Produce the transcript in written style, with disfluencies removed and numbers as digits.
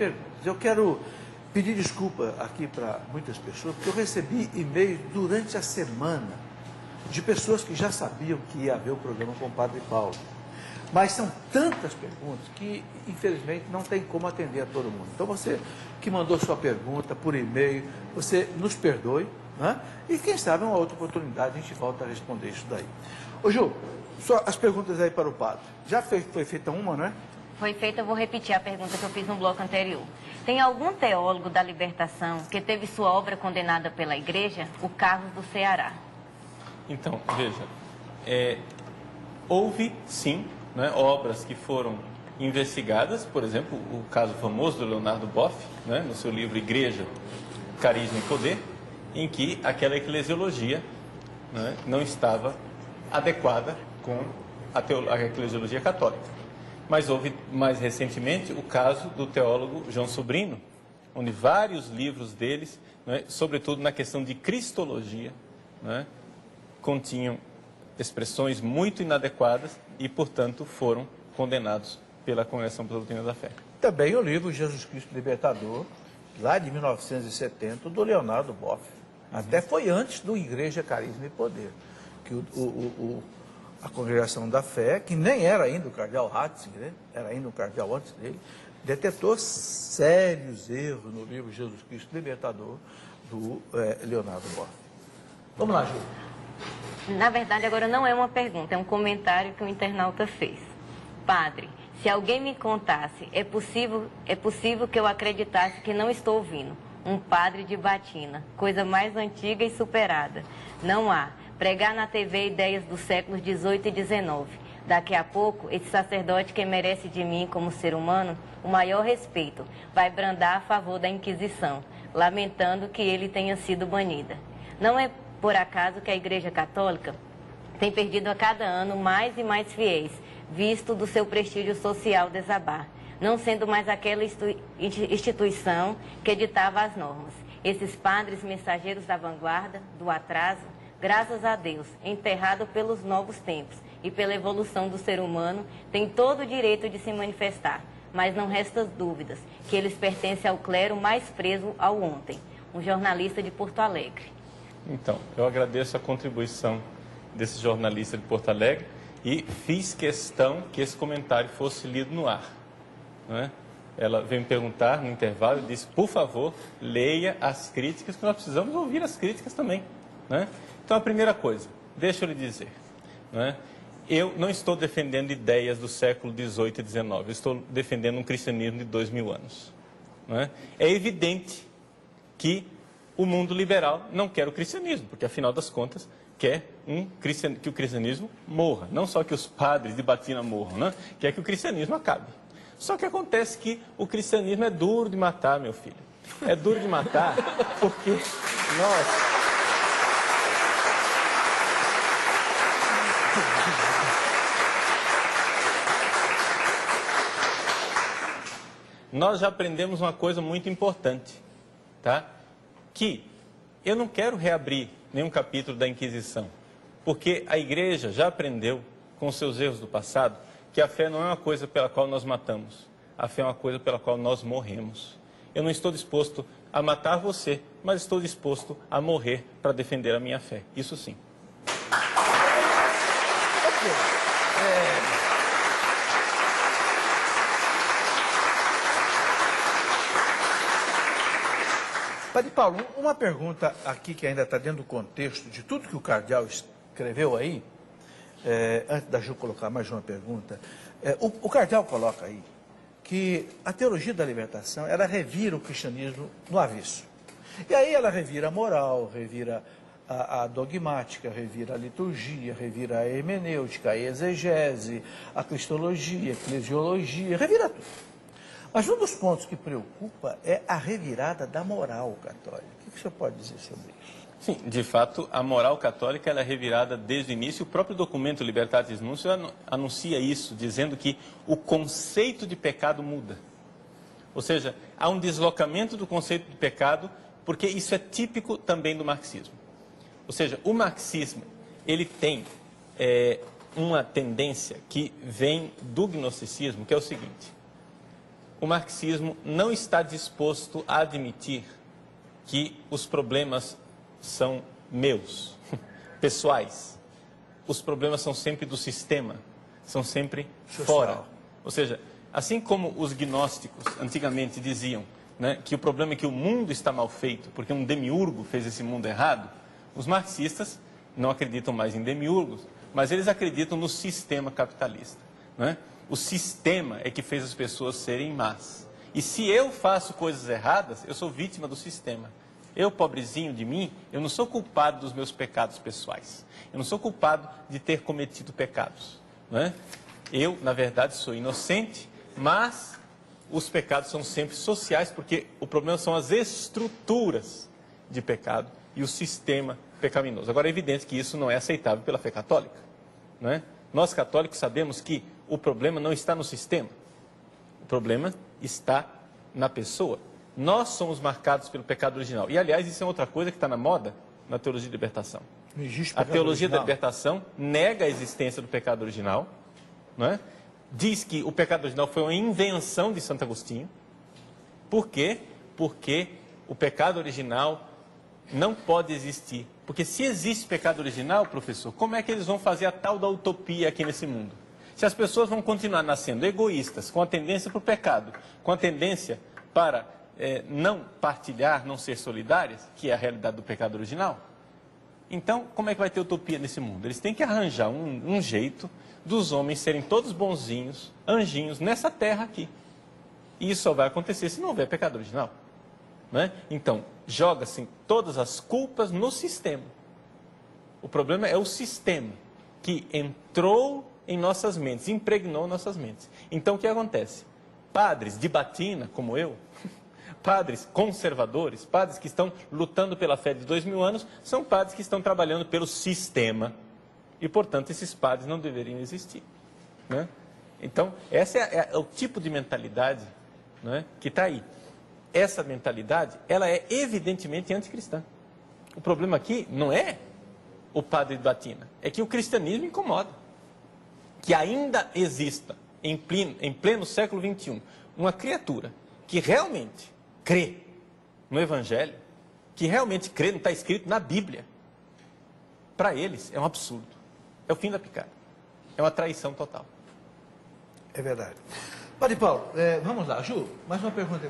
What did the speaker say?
perguntas. Eu quero pedir desculpa aqui para muitas pessoas, porque eu recebi e-mails durante a semana de pessoas que já sabiam que ia haver o programa com o Padre Paulo. Mas são tantas perguntas que, infelizmente, não tem como atender a todo mundo. Então, você que mandou sua pergunta por e-mail, você nos perdoe, né? E quem sabe, uma outra oportunidade, a gente volta a responder isso daí. Ô, Ju, só as perguntas aí para o padre. Já foi feita uma, não é? Foi feita, eu vou repetir a pergunta que eu fiz no bloco anterior. Tem algum teólogo da libertação que teve sua obra condenada pela igreja? O Carlos do Ceará. Então, veja, houve sim, né, obras que foram investigadas, por exemplo, o caso famoso do Leonardo Boff, né, no seu livro Igreja, Carisma e Poder, em que aquela eclesiologia, né, não estava adequada com a eclesiologia católica. Mas houve, mais recentemente, o caso do teólogo João Sobrino, onde vários livros deles, né, sobretudo na questão de cristologia, né, continham expressões muito inadequadas e, portanto, foram condenados pela Congregação para a Doutrina da Fé. Também o livro Jesus Cristo Libertador, lá de 1970, do Leonardo Boff. Até foi antes do Igreja, Carisma e Poder, que a Congregação da Fé, que nem era ainda o cardeal Ratzinger, era ainda um cardeal antes dele, detectou sérios erros no livro Jesus Cristo Libertador, do Leonardo Boff. Vamos lá, Ju. Na verdade, agora não é uma pergunta, é um comentário que o internauta fez. Padre, se alguém me contasse, é possível que eu acreditasse que não estou ouvindo. Um padre de batina, coisa mais antiga e superada. Não há. Pregar na TV ideias dos séculos 18 e 19. Daqui a pouco, esse sacerdote que merece de mim como ser humano o maior respeito, vai brandar a favor da Inquisição, lamentando que ele tenha sido banida. Não é por acaso que a Igreja Católica tem perdido a cada ano mais e mais fiéis, visto do seu prestígio social desabar, não sendo mais aquela instituição que editava as normas. Esses padres mensageiros da vanguarda, do atraso, graças a Deus, enterrado pelos novos tempos e pela evolução do ser humano, têm todo o direito de se manifestar, mas não resta dúvidas que eles pertencem ao clero mais preso ao ontem, um jornalista de Porto Alegre. Então, eu agradeço a contribuição desse jornalista de Porto Alegre e fiz questão que esse comentário fosse lido no ar. Não é? Ela veio me perguntar no intervalo e disse, por favor, leia as críticas, que nós precisamos ouvir as críticas também. Não é? Então, a primeira coisa, deixa eu lhe dizer, não é? Eu não estou defendendo ideias do século XVIII e XIX, eu estou defendendo um cristianismo de 2000 anos. Não é? É evidente que o mundo liberal não quer o cristianismo, porque, afinal das contas, quer que o cristianismo morra. Não só que os padres de batina morram, né? Quer que o cristianismo acabe. Só que acontece que o cristianismo é duro de matar, meu filho. É duro de matar porque nós já aprendemos uma coisa muito importante, tá? Que eu não quero reabrir nenhum capítulo da Inquisição, porque a igreja já aprendeu com os seus erros do passado que a fé não é uma coisa pela qual nós matamos, a fé é uma coisa pela qual nós morremos. Eu não estou disposto a matar você, mas estou disposto a morrer para defender a minha fé, isso sim. Padre Paulo, uma pergunta aqui que ainda está dentro do contexto de tudo que o cardeal escreveu aí, antes da Ju colocar mais uma pergunta, o cardeal coloca aí que a teologia da libertação, ela revira o cristianismo no avesso. E aí ela revira a moral, revira a dogmática, revira a liturgia, revira a hermenêutica, a exegese, a cristologia, a eclesiologia, revira tudo. Mas um dos pontos que preocupa é a revirada da moral católica. O que o senhor pode dizer sobre isso? Sim, de fato, a moral católica ela é revirada desde o início. O próprio documento Libertatis Nuncio anuncia isso, dizendo que o conceito de pecado muda. Ou seja, há um deslocamento do conceito de pecado, porque isso é típico também do marxismo. Ou seja, o marxismo, ele tem uma tendência que vem do gnosticismo, que é o seguinte: o marxismo não está disposto a admitir que os problemas são meus, pessoais. Os problemas são sempre do sistema, são sempre fora. Ou seja, assim como os gnósticos antigamente diziam, né, que o problema é que o mundo está mal feito, porque um demiurgo fez esse mundo errado, os marxistas não acreditam mais em demiurgos, mas eles acreditam no sistema capitalista. Né? O sistema é que fez as pessoas serem más. E se eu faço coisas erradas, eu sou vítima do sistema. Eu, pobrezinho de mim, eu não sou culpado dos meus pecados pessoais. Eu não sou culpado de ter cometido pecados. Né? Eu, na verdade, sou inocente, mas os pecados são sempre sociais, porque o problema são as estruturas de pecado e o sistema pecaminoso. Agora, é evidente que isso não é aceitável pela fé católica. Né? Nós, católicos, sabemos que o problema não está no sistema. O problema está na pessoa. Nós somos marcados pelo pecado original. E, aliás, isso é outra coisa que está na moda na teologia de libertação. Não existe A pecado teologia da original. libertação nega a existência do pecado original, não é? Diz que o pecado original foi uma invenção de Santo Agostinho. Por quê? Porque o pecado original não pode existir. Porque se existe pecado original, professor, como é que eles vão fazer a tal da utopia aqui nesse mundo? Se as pessoas vão continuar nascendo egoístas, com a tendência para o pecado, com a tendência para não partilhar, não ser solidárias, que é a realidade do pecado original, então como é que vai ter utopia nesse mundo? Eles têm que arranjar um jeito dos homens serem todos bonzinhos, anjinhos, nessa terra aqui. E isso só vai acontecer se não houver pecado original. Né? Então, joga-se todas as culpas no sistema. O problema é o sistema que entrou em nossas mentes, impregnou nossas mentes. Então, o que acontece? Padres de batina, como eu, padres conservadores, padres que estão lutando pela fé de 2000 anos, são padres que estão trabalhando pelo sistema. E, portanto, esses padres não deveriam existir. Né? Então, esse é o tipo de mentalidade, né, que está aí. Essa mentalidade, ela é evidentemente anticristã. O problema aqui não é o padre de batina, é que o cristianismo incomoda. Que ainda exista, em pleno século XXI, uma criatura que realmente crê no Evangelho, que realmente crê no que está escrito na Bíblia, para eles é um absurdo. É o fim da picada. É uma traição total. É verdade. Padre Paulo, vamos lá. Ju, mais uma pergunta.